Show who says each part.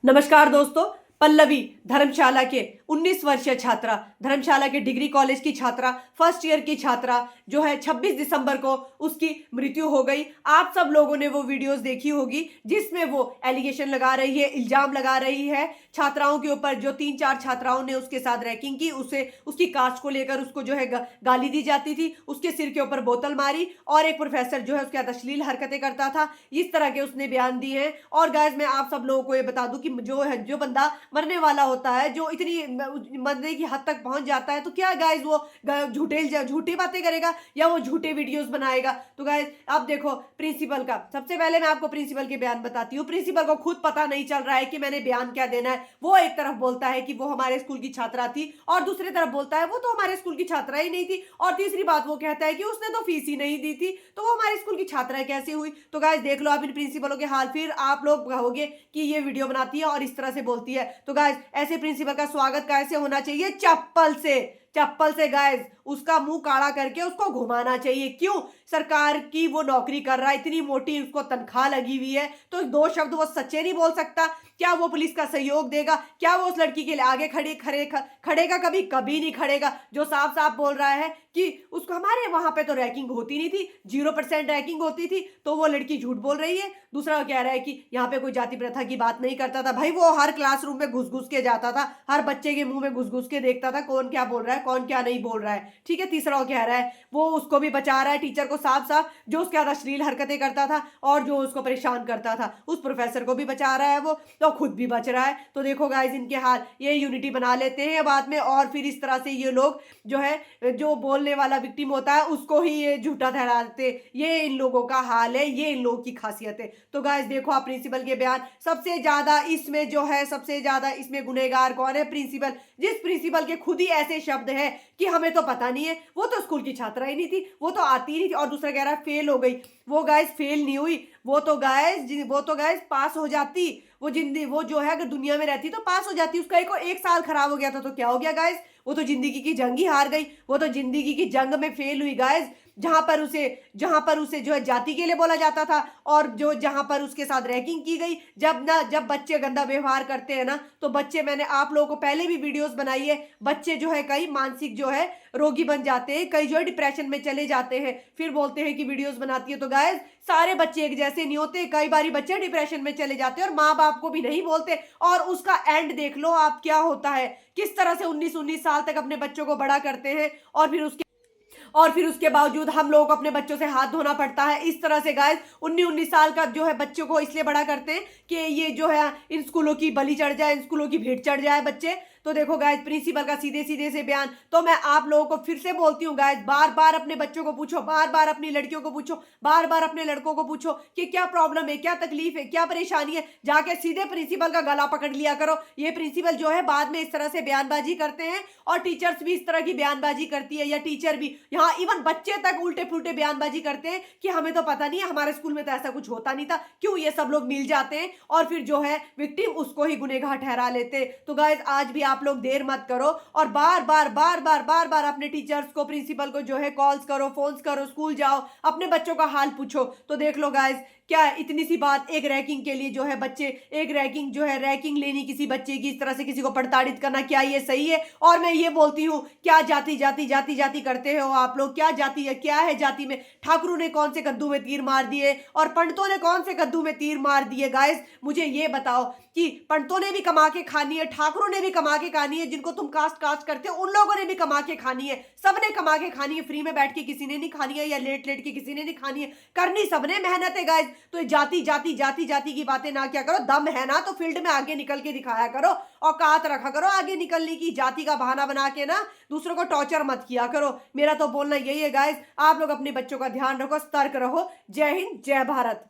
Speaker 1: नमस्कार दोस्तों। पल्लवी धर्मशाला के 19 वर्षीय छात्रा, धर्मशाला के डिग्री कॉलेज की छात्रा, फर्स्ट ईयर की छात्रा जो है 26 दिसंबर को उसकी मृत्यु हो गई। आप सब लोगों ने वो वीडियोस देखी होगी जिसमें वो एलिगेशन लगा रही है, इल्जाम लगा रही है छात्राओं के ऊपर। जो 3-4 छात्राओं ने उसके साथ रैगिंग की, उसे उसकी कास्ट को लेकर उसको जो है गाली दी जाती थी, उसके सिर के ऊपर बोतल मारी, और एक प्रोफेसर जो है उसके साथ अश्लील हरकतें करता था। इस तरह के उसने बयान दिए हैं। और गाइस, मैं आप सब लोगों को ये बता दूं कि जो बंदा मरने वाला होता है, जो इतनी मरने की हद तक पहुंच जाता है, तो क्या गाइस वो झूठी बातें करेगा या वो झूठे वीडियोस बनाएगा? तो गाइस अब देखो प्रिंसिपल का, सबसे पहले मैं आपको प्रिंसिपल के बयान बताती हूँ। प्रिंसिपल को खुद पता नहीं चल रहा है कि मैंने बयान क्या देना है। वो एक तरफ बोलता है कि वो हमारे स्कूल की छात्रा थी, और दूसरी तरफ बोलता है वो तो हमारे स्कूल की छात्रा ही नहीं थी, और तीसरी बात वो कहता है कि उसने तो फीस ही नहीं दी थी, तो वो हमारे स्कूल की छात्रा कैसे हुई? तो गाइस देख लो आप इन प्रिंसिपलों के हाल। फिर आप लोग कहोगे कि ये वीडियो बनाती है और इस तरह से बोलती है। तो गाइस ऐसे प्रिंसिपल का स्वागत कैसे होना चाहिए? चप्पल से। चप्पल से गाइस, उसका मुंह काला करके उसको घुमाना चाहिए। क्यों? सरकार की वो नौकरी कर रहा है, इतनी मोटी उसको तनख्वाह लगी हुई है, तो दो शब्द वो सच्चे नहीं बोल सकता? क्या वो पुलिस का सहयोग देगा? क्या वो उस लड़की के लिए आगे खड़ेगा? कभी कभी नहीं खड़ेगा। जो साफ साफ बोल रहा है कि उसको हमारे वहां पे तो रैगिंग होती नहीं थी, 0% रैगिंग होती थी, तो वो लड़की झूठ बोल रही है। दूसरा वो कह रहा है कि यहाँ पे कोई जाति प्रथा की बात नहीं करता था। भाई वो हर क्लासरूम में घुस घुस के जाता था, हर बच्चे के मुंह में घुस घुस के देखता था कौन क्या बोल रहा है, कौन क्या नहीं बोल रहा है। ठीक है। तीसरा वो कह रहा है वो उसको भी बचा रहा है, टीचर को साफ साफ, जो उसके साथ अश्लील हरकतें करता था और जो उसको परेशान करता था, उस प्रोफेसर को भी बचा रहा है वो, तो खुद भी बच रहा है। तो देखो गाइस इनके हाल, ये यूनिटी बना लेते हैं बाद में, और फिर इस तरह से ये लोग जो है, जो बोलने वाला विक्टिम होता है उसको ही ये झूठा ठहरा देते। ये इन लोगों का हाल है, ये इन लोगों की खासियत है। तो गाइस देखो आप प्रिंसिपल के बयान, सबसे ज्यादा इसमें जो है, सबसे ज्यादा इसमें गुनहगार कौन है? प्रिंसिपल। जिस प्रिंसिपल के खुद ही ऐसे शब्द है कि हमें तो पता नहीं है, वो तो स्कूल की छात्रा ही नहीं थी, वो तो आती ही नहीं थी, और दूसरा कह रहा है फेल हो गई। वो गाइस फेल नहीं हुई, वो तो गाइस पास हो जाती। वो जिंदगी, वो जो है अगर दुनिया में रहती तो पास हो जाती। उसका एक साल खराब हो गया था तो क्या हो गया गाइस? वो तो जिंदगी की जंग ही हार गई। वो तो जिंदगी की जंग में फेल हुई गाइस। जहां पर उसे जो है जाति के लिए बोला जाता था, और जो जहां पर उसके साथ रैगिंग की गई। जब बच्चे गंदा व्यवहार करते हैं ना, तो बच्चे, मैंने आप लोगों को पहले भी वीडियोस बनाई है, बच्चे जो है कई मानसिक जो है रोगी बन जाते हैं, कई जो है डिप्रेशन में चले जाते हैं, फिर बोलते हैं कि वीडियोस बनाती है। तो गाइस सारे बच्चे एक जैसे नहीं होते, कई बारी बच्चे डिप्रेशन में चले जाते हैं और माँ बाप को भी नहीं बोलते, और उसका एंड देख लो आप क्या होता है। किस तरह से 19-19 साल तक अपने बच्चों को बड़ा करते हैं, और फिर उसके बावजूद हम लोगों को अपने बच्चों से हाथ धोना पड़ता है। इस तरह से गाइस 19-19 साल का जो है बच्चों को इसलिए बड़ा करते हैं कि ये जो है इन स्कूलों की बलि चढ़ जाए, इन स्कूलों की भेंट चढ़ जाए बच्चे। तो देखो गाइस प्रिंसिपल का सीधे सीधे से बयान। तो मैं आप लोगों को फिर से बोलती हूँ गाइस, बार बार अपने बच्चों को पूछो, बार बार अपनी लड़कियों को पूछो, बार बार अपने लड़कों को पूछो कि क्या प्रॉब्लम है, क्या तकलीफ है, क्या परेशानी है। जाके सीधे प्रिंसिपल का गला पकड़ लिया करो। ये प्रिंसिपल जो है बाद में इस तरह से बयानबाजी करते हैं, और टीचर्स भी इस तरह की बयानबाजी करती है, या टीचर भी, यहाँ इवन बच्चे तक उल्टे पुल्टे बयानबाजी करते हैं कि हमें तो पता नहीं है, हमारे स्कूल में तो ऐसा कुछ होता नहीं था। क्यों? ये सब लोग मिल जाते हैं और फिर जो है विक्टिम उसको ही गुनहगार ठहरा लेते। तो गाइस आज भी आप लोग देर मत करो, और बार बार अपने टीचर्स को, प्रिंसिपल को जो है कॉल्स करो, फोन्स करो, स्कूल जाओ, अपने बच्चों का हाल पूछो। तो देख लो गाइस, क्या इतनी सी बात, एक रैगिंग के लिए जो है बच्चे, एक रैगिंग जो है, रैगिंग लेनी किसी बच्चे की, इस तरह से किसी को प्रताड़ित करना, क्या ये सही है? और मैं ये बोलती हूँ, क्या जाति जाति जाति जाति करते हो आप लोग? क्या जाति है, क्या है जाति में? ठाकुरों ने कौन से कद्दू में तीर मार दिए, और पंडितों ने कौन से कद्दू में तीर मार दिए? गाइस मुझे ये बताओ कि पंडितों ने भी कमा के खानी है, ठाकुरों ने भी कमा के खानी है, जिनको तुम कास्ट कास्ट करते हो उन लोगों ने भी कमा के खानी है, सबने कमा के खानी है। फ्री में बैठ के किसी ने नहीं खानी है, या लेट लेट के किसी ने नहीं खानी है, करनी सबने मेहनत है गाइस। तो जाति जाति जाति जाति की बातें ना क्या करो। दम है ना तो फील्ड में आगे निकल के दिखाया करो, औकात रखा करो आगे निकलने की। जाति का बहाना बना के ना दूसरों को टॉर्चर मत किया करो। मेरा तो बोलना यही है गाइस, आप लोग अपने बच्चों का ध्यान रखो, सतर्क रहो। जय हिंद, जय भारत।